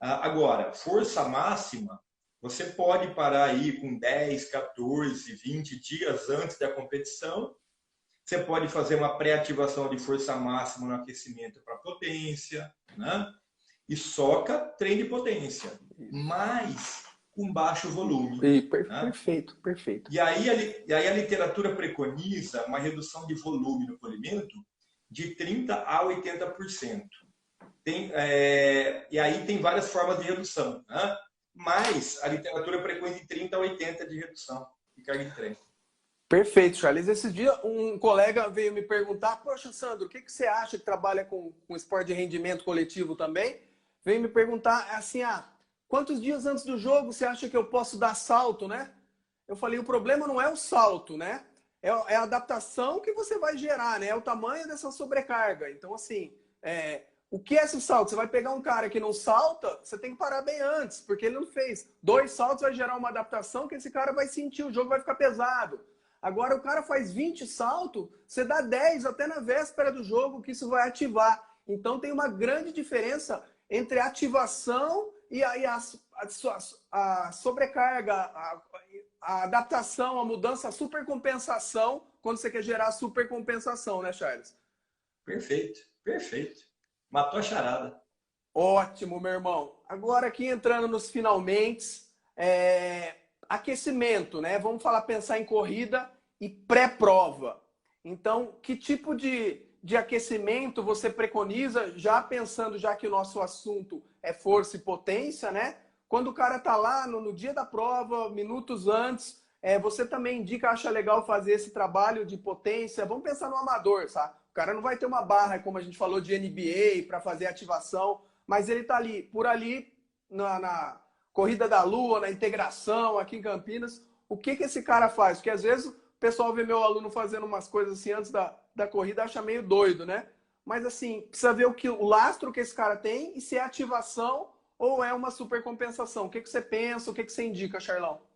Agora, força máxima, você pode parar aí com 10, 14, 20 dias antes da competição. Você pode fazer uma pré-ativação de força máxima no aquecimento para potência, né? E soca treino de potência, mas com baixo volume. Perfeito, perfeito. E aí a literatura preconiza uma redução de volume no polimento de 30% a 80%. E aí tem várias formas de redução, né? Mas a literatura preconiza de 30% a 80% de redução de carga de treino. Perfeito, Charles. Esses dias um colega veio me perguntar, poxa, Sandro, o que você acha que trabalha com esporte de rendimento coletivo também? Veio me perguntar assim, quantos dias antes do jogo você acha que eu posso dar salto, né? Eu falei, o problema não é o salto, né? É a adaptação que você vai gerar, né? É o tamanho dessa sobrecarga. Então, assim, o que é esse salto? Você vai pegar um cara que não salta, você tem que parar bem antes, porque ele não fez. 2 saltos vai gerar uma adaptação que esse cara vai sentir, o jogo vai ficar pesado. Agora, o cara faz 20 saltos, você dá 10 até na véspera do jogo, que isso vai ativar. Então, tem uma grande diferença entre a ativação e aí a sobrecarga, a adaptação, a mudança, a supercompensação, quando você quer gerar a supercompensação, né, Charles? Perfeito, perfeito. Matou a charada. Ótimo, meu irmão. Agora aqui entrando nos finalmente, aquecimento, né? Vamos pensar em corrida e pré-prova. Então, que tipo de aquecimento você preconiza, já pensando, já que o nosso assunto é força e potência, né? Quando o cara tá lá no dia da prova, minutos antes, você também acha legal fazer esse trabalho de potência. Vamos pensar no amador, sabe? O cara não vai ter uma barra, como a gente falou, de NBA para fazer ativação, mas ele tá ali, por ali, na Corrida da Lua, na integração aqui em Campinas. O que esse cara faz? Porque às vezes o pessoal vê meu aluno fazendo umas coisas assim antes da corrida, acha meio doido, né? Mas assim, precisa ver o lastro que esse cara tem e se é ativação ou é uma supercompensação. O que você pensa? O que você indica, Charlão?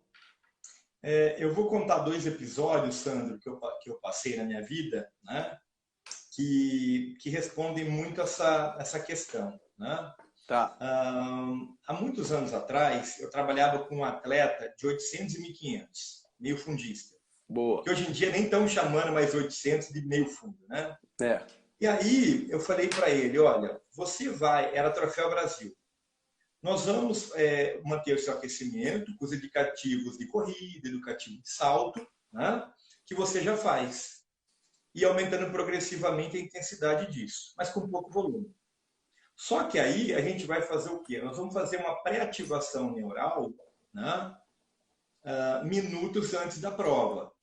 Eu vou contar 2 episódios, Sandro, que eu passei na minha vida, né? Que respondem muito essa questão, né? Tá. Há muitos anos atrás, eu trabalhava com um atleta de 800 e 1500, meio fundista. Boa. Que hoje em dia nem estão chamando mais 800 de meio fundo, né? E aí eu falei para ele, olha, era Troféu Brasil. Nós vamos manter o seu aquecimento com os indicativos de corrida, indicativo de salto, né? Que você já faz. E aumentando progressivamente a intensidade disso, mas com pouco volume. Só que aí a gente vai fazer o quê? Nós vamos fazer uma pré-ativação neural, né? Minutos antes da prova.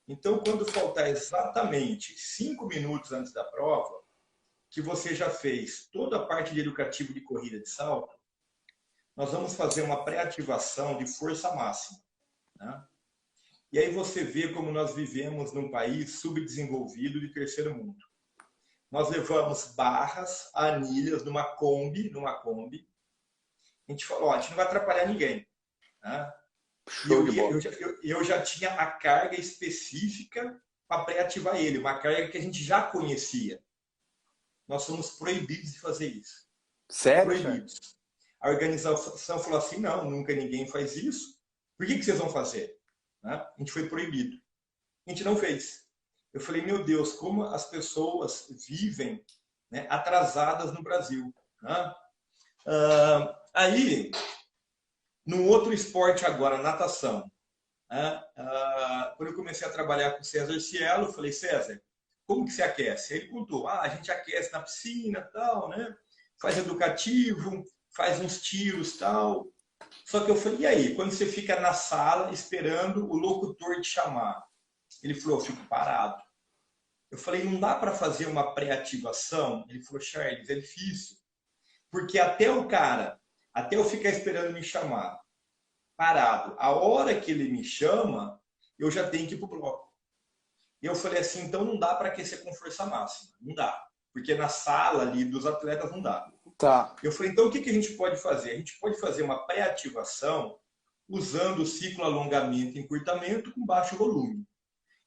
Então, quando faltar exatamente 5 minutos antes da prova, que você já fez toda a parte de educativo de corrida de salto, nós vamos fazer uma pré-ativação de força máxima. Né? E aí você vê como nós vivemos num país subdesenvolvido de terceiro mundo. Nós levamos barras, anilhas numa Kombi. A gente falou, a gente não vai atrapalhar ninguém. Né? E eu já tinha a carga específica para pré-ativar ele, uma carga que a gente já conhecia. Nós somos proibidos de fazer isso. Sério? Proibidos. A organização falou assim, não, nunca ninguém faz isso. Por que vocês vão fazer? Né? A gente foi proibido. A gente não fez. Eu falei, meu Deus, como as pessoas vivem, né, atrasadas no Brasil. Né? Aí, num outro esporte agora, natação. Quando eu comecei a trabalhar com o César Cielo, eu falei, César, como que você aquece? Ele contou, a gente aquece na piscina, tal, né? Faz educativo, faz uns tiros, tal. Só que eu falei, e aí? Quando você fica na sala esperando o locutor te chamar? Ele falou, eu fico parado. Eu falei, não dá para fazer uma pré-ativação? Ele falou, Charles, é difícil. Porque até eu ficar esperando me chamar, parado, a hora que ele me chama, eu já tenho que ir para o bloco. E eu falei assim, então não dá para aquecer com força máxima. Não dá. Porque na sala ali dos atletas não dá. Tá. Eu falei, então o que a gente pode fazer? A gente pode fazer uma pré-ativação usando o ciclo alongamento e encurtamento com baixo volume.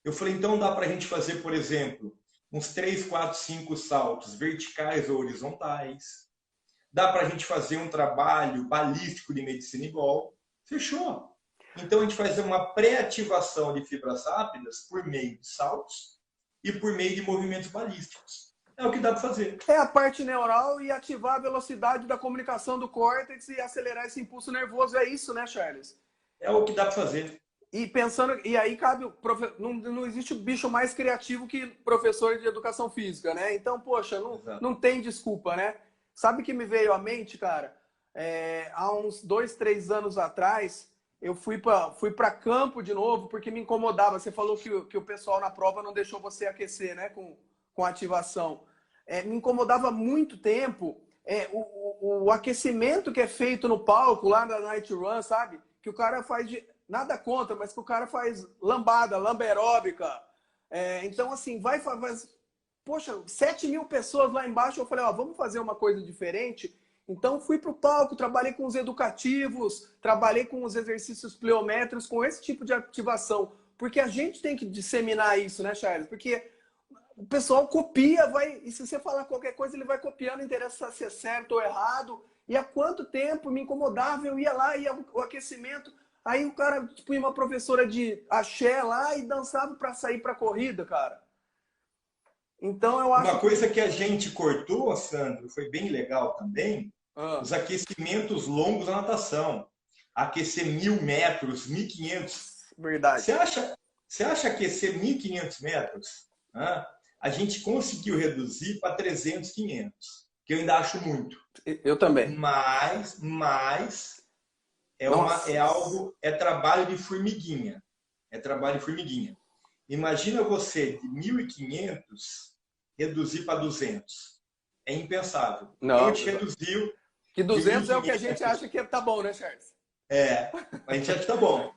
Eu falei, então dá para a gente fazer, por exemplo, uns 3, 4, 5 saltos verticais ou horizontais. Dá para a gente fazer um trabalho balístico de medicina igual. Fechou. Então a gente faz uma pré-ativação de fibras rápidas por meio de saltos e por meio de movimentos balísticos. É o que dá para fazer. É a parte neural e ativar a velocidade da comunicação do córtex e acelerar esse impulso nervoso. É isso, né, Charles? É o que dá para fazer. E pensando, e aí cabe, não existe bicho mais criativo que professor de educação física, né? Então, poxa, não tem desculpa, né? Sabe o que me veio à mente, cara? Há uns 2, 3 anos atrás, eu fui para campo de novo, porque me incomodava. Você falou que o pessoal na prova não deixou você aquecer, né? Com ativação. Me incomodava muito tempo o aquecimento que é feito no palco, lá na Night Run, sabe? Que o cara faz de... Nada contra, mas que o cara faz lambada, lamba aeróbica. Então, assim, poxa, 7.000 pessoas lá embaixo. Eu falei, ó, vamos fazer uma coisa diferente. Então, fui para o palco, trabalhei com os educativos, trabalhei com os exercícios pliométricos, com esse tipo de ativação. Porque a gente tem que disseminar isso, né, Charles? Porque o pessoal copia, e se você falar qualquer coisa, ele vai copiando, não interessa se é certo ou errado. E há quanto tempo me incomodava, eu ia lá, ia o aquecimento... Aí o cara punha uma professora de axé lá e dançava para sair para corrida, cara. Então eu acho uma coisa que a gente cortou, Sandro, foi bem legal também, os aquecimentos longos na natação. Aquecer 1.000 metros, 1.500. Verdade. Você acha aquecer 1.500 metros? A gente conseguiu reduzir para 300, 500, que eu ainda acho muito. Eu também. Mas é trabalho de formiguinha. É trabalho de formiguinha. Imagina você de 1.500 reduzir para 200. É impensável. Não, então a gente reduziu. Que 200 é o que a gente acha que tá bom, né, Charles? A gente acha que tá bom.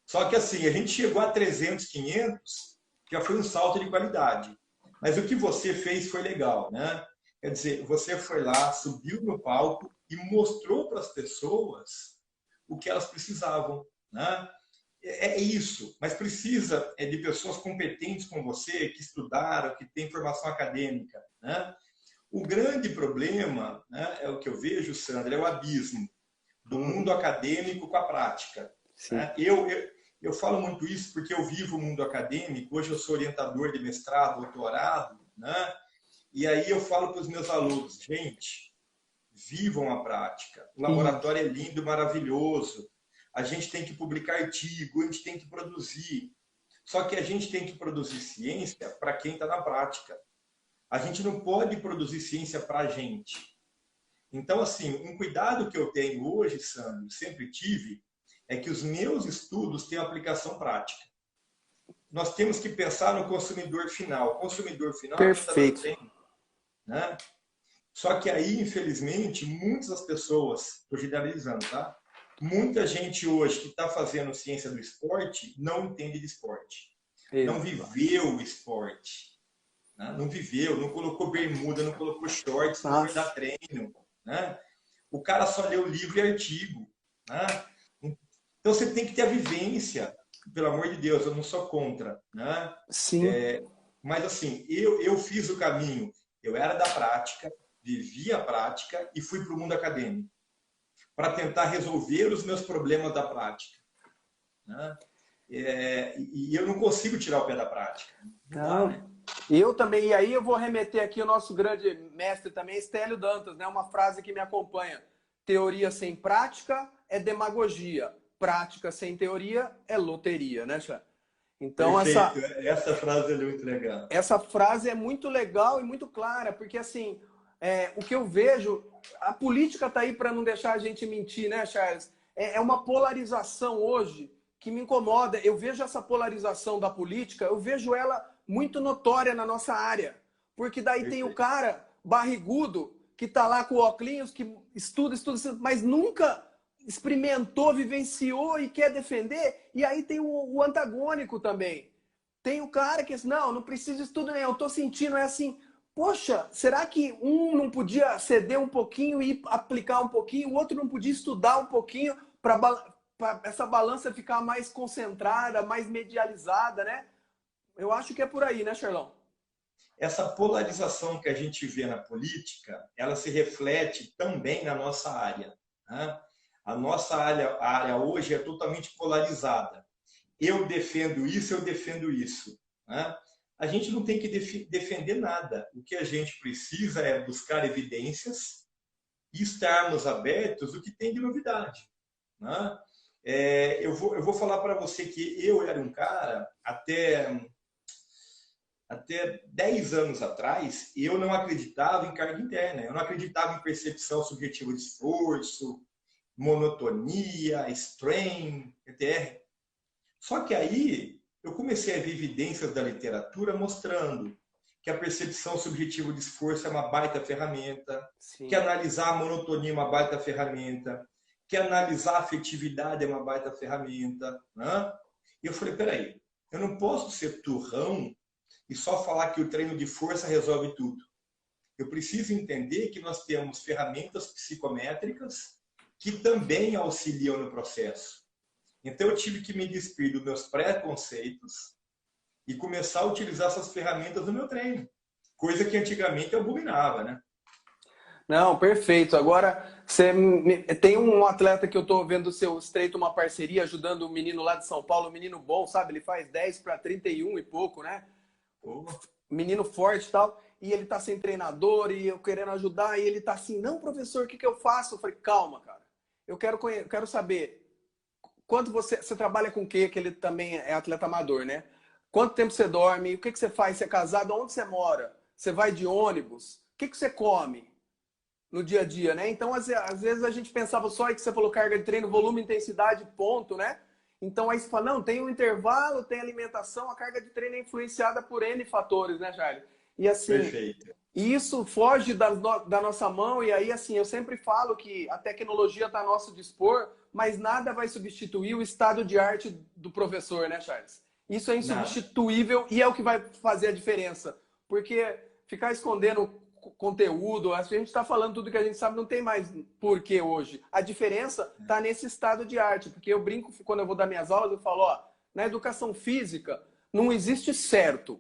Só que assim, a gente chegou a 300, 500, já foi um salto de qualidade. Mas o que você fez foi legal, né? Quer dizer, você foi lá, subiu no palco e mostrou para as pessoas o que elas precisavam, né? É isso, mas precisa de pessoas competentes como você, que estudaram, que têm formação acadêmica, né? O grande problema, né, é o que eu vejo, Sandra, é o abismo do mundo acadêmico com a prática. Né? Eu falo muito isso porque eu vivo o mundo acadêmico, hoje eu sou orientador de mestrado, doutorado, né? E aí eu falo para os meus alunos, gente, vivam a prática. O laboratório é lindo, maravilhoso. A gente tem que publicar artigo, a gente tem que produzir. Só que a gente tem que produzir ciência para quem está na prática. A gente não pode produzir ciência para a gente. Então, assim, um cuidado que eu tenho hoje, Sandro, sempre tive, é que os meus estudos têm aplicação prática. Nós temos que pensar no consumidor final. O consumidor final Perfeito. Né? Só que aí, infelizmente, muitas das pessoas, estou generalizando, tá? Muita gente hoje que está fazendo ciência do esporte não entende de esporte. Não viveu o esporte. Né? Não viveu, não colocou bermuda, não colocou shorts, não foi dar treino. Né? O cara só leu livro e artigo. Né? Então você tem que ter a vivência. Pelo amor de Deus, eu não sou contra. Né? Sim. Mas assim, eu fiz o caminho. Eu era da prática, vivi a prática e fui para o mundo acadêmico para tentar resolver os meus problemas da prática. Né? E eu não consigo tirar o pé da prática. Não. Né? Eu também. E aí eu vou remeter aqui o nosso grande mestre também, Stélio Dantas, né? Uma frase que me acompanha. Teoria sem prática é demagogia. Prática sem teoria é loteria, né, Chá? Então, essa frase é muito legal. Essa frase é muito legal e muito clara, porque assim, o que eu vejo, a política está aí para não deixar a gente mentir, né, Charles? É uma polarização hoje que me incomoda. Eu vejo essa polarização da política, eu vejo ela muito notória na nossa área. Porque daí tem o cara barrigudo que tá lá com óculos, que estuda, mas nunca experimentou, vivenciou e quer defender. E aí tem o antagônico também. Tem o cara que diz, não precisa de estudo nenhum, eu tô sentindo, é assim, poxa, será que um não podia ceder um pouquinho e aplicar um pouquinho, o outro não podia estudar um pouquinho para essa balança ficar mais concentrada, mais medializada, né? Eu acho que é por aí, né, Charlão? Essa polarização que a gente vê na política, ela se reflete também na nossa área, né? A nossa área hoje é totalmente polarizada. Eu defendo isso, eu defendo isso, né? A gente não tem que defender nada. O que a gente precisa é buscar evidências e estarmos abertos ao que tem de novidade, né? Eu vou falar para você que eu era um cara, até 10 anos atrás, eu não acreditava em carga interna, eu não acreditava em percepção subjetiva de esforço, monotonia, strain, ETR. Só que aí eu comecei a ver evidências da literatura mostrando que a percepção subjetiva de esforço é uma baita ferramenta, Sim. que analisar a monotonia é uma baita ferramenta, que analisar a afetividade é uma baita ferramenta, né? E eu falei, peraí, eu não posso ser turrão e só falar que o treino de força resolve tudo. Eu preciso entender que nós temos ferramentas psicométricas que também auxiliam no processo. Então, eu tive que me despir dos meus preconceitos e começar a utilizar essas ferramentas no meu treino. Coisa que antigamente eu abominava, né? Não, perfeito. Agora, tem um atleta que eu tô vendo seu estreito uma parceria, ajudando o menino lá de São Paulo, um menino bom, sabe? Ele faz 10 para 31 e pouco, né? Menino forte e tal. E ele tá sem treinador e eu querendo ajudar. E ele tá assim, não, professor, o que eu faço? Eu falei, calma, cara. Eu quero saber quanto você trabalha com o quê? Que ele também é atleta amador, né? Quanto tempo você dorme? O que você faz? Você é casado? Onde você mora? Você vai de ônibus? O que você come no dia a dia, né? Então, às vezes a gente pensava só aí que você falou carga de treino, volume, intensidade, ponto, né? Então aí você fala, não, tem um intervalo, tem alimentação, a carga de treino é influenciada por N fatores, né, Jair? E assim, Perfeito. isso foge da nossa mão, e aí assim, eu sempre falo que a tecnologia está a nosso dispor, mas nada vai substituir o estado de arte do professor, né, Charles? Isso é insubstituível e é o que vai fazer a diferença. Porque ficar escondendo conteúdo, a gente está falando tudo que a gente sabe, não tem mais porquê hoje. A diferença está nesse estado de arte, porque eu brinco, quando eu vou dar minhas aulas, eu falo, ó, na educação física não existe certo,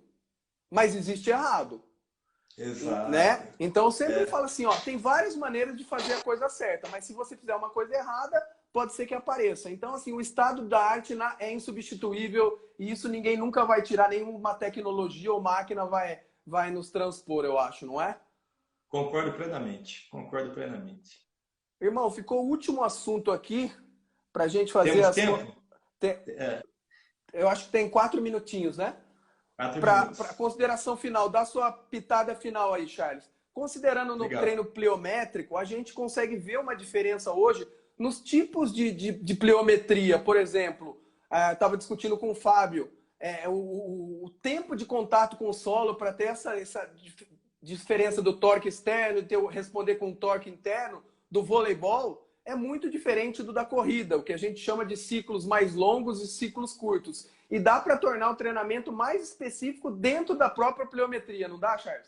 mas existe errado. Exato. Né? Então eu sempre falo assim, ó, tem várias maneiras de fazer a coisa certa, mas se você fizer uma coisa errada, pode ser que apareça. Então, assim, o estado da arte é insubstituível e isso ninguém nunca vai tirar, nenhuma tecnologia ou máquina vai nos transpor, eu acho, não é? Concordo plenamente, concordo plenamente. Irmão, ficou o último assunto aqui pra gente fazer Temos tempo? Eu acho que tem 4 minutinhos, né? 4 Para minutos. consideração final, dá sua pitada final aí, Charles. Considerando no treino pliométrico, a gente consegue ver uma diferença hoje nos tipos de pliometria. Por exemplo, estava discutindo com o Fábio, o tempo de contato com o solo para ter essa diferença do torque externo e responder com o torque interno do voleibol é muito diferente do da corrida, o que a gente chama de ciclos mais longos e ciclos curtos. E dá para tornar o treinamento mais específico dentro da própria pliometria, não dá, Charles?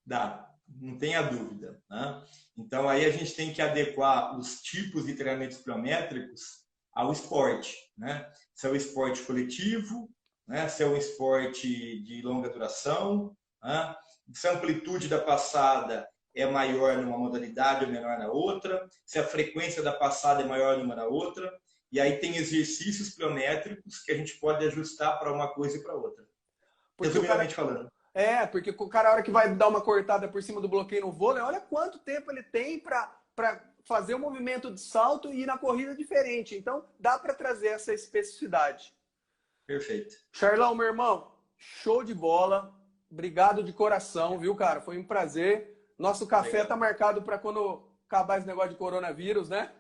Dá, não tenha dúvida, né? Então, aí a gente tem que adequar os tipos de treinamentos pliométricos ao esporte, né? Se é um esporte coletivo, né? Se é um esporte de longa duração, né? Se a amplitude da passada é maior numa modalidade ou menor na outra, se a frequência da passada é maior numa na outra. E aí tem exercícios pliométricos que a gente pode ajustar para uma coisa e para outra. Resumidamente falando. Porque o cara, a hora que vai dar uma cortada por cima do bloqueio no vôlei, olha quanto tempo ele tem para fazer um movimento de salto e ir na corrida diferente. Então, dá para trazer essa especificidade. Perfeito. Charlão, meu irmão, show de bola. Obrigado de coração, viu, cara? Foi um prazer. Nosso café tá marcado para quando acabar esse negócio de coronavírus, né?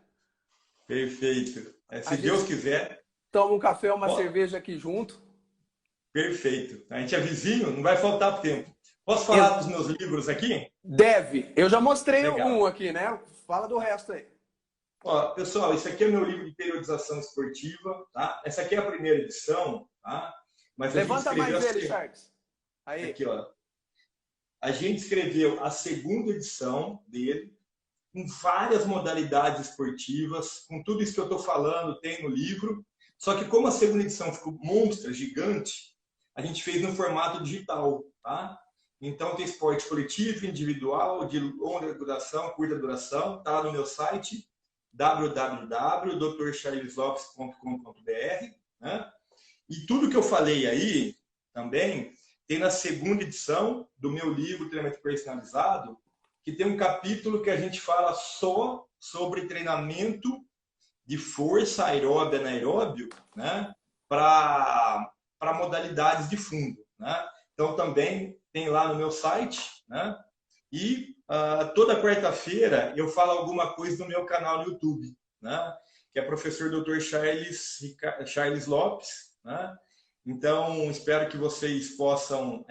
Perfeito. Se Deus quiser. Toma um café, uma cerveja aqui junto. Perfeito. A gente é vizinho, não vai faltar tempo. Posso falar dos meus livros aqui? Deve. Eu já mostrei Legal. um aqui, né? Fala do resto aí. Ó, pessoal, esse aqui é meu livro de periodização esportiva, tá? Essa aqui é a primeira edição, tá? Mas a gente Levanta escreveu mais ele, Charles. Aí. aqui, ó. A gente escreveu a segunda edição dele, com várias modalidades esportivas, com tudo isso que eu estou falando, tem no livro. Só que como a segunda edição ficou monstra, gigante, a gente fez no formato digital, tá? Então tem esporte coletivo, individual, de longa duração, curta duração, tá lá no meu site, www.drcharleslopes.com.br, né? E tudo que eu falei aí, também, tem na segunda edição do meu livro Treinamento Personalizado, que tem um capítulo que a gente fala só sobre treinamento de força aeróbia e anaeróbio, né? Para modalidades de fundo, né? Então, também tem lá no meu site, né? E toda quarta-feira eu falo alguma coisa no meu canal no YouTube, né? Que é professor Dr. Charles Lopes, né? Então, espero que vocês possam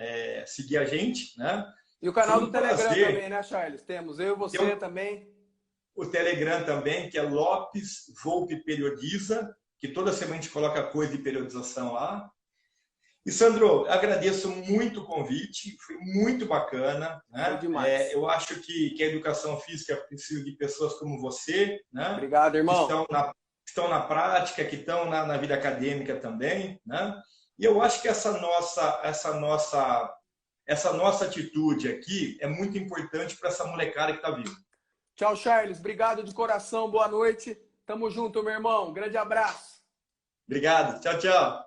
seguir a gente, né? E o canal do Telegram prazer. também, né, Charles? Temos eu e você também. O Telegram também, que é Lopes Volpe Periodiza, que toda semana a gente coloca coisa de periodização lá. E, Sandro, agradeço muito o convite, foi muito bacana, né? Foi demais. Eu acho que a educação física precisa de pessoas como você, né? Obrigado, irmão. Que estão na prática, que estão na vida acadêmica também, né? E eu acho que essa nossa atitude aqui é muito importante para essa molecada que está vindo. Tchau, Charles. Obrigado de coração. Boa noite. Tamo junto, meu irmão. Grande abraço. Obrigado. Tchau, tchau.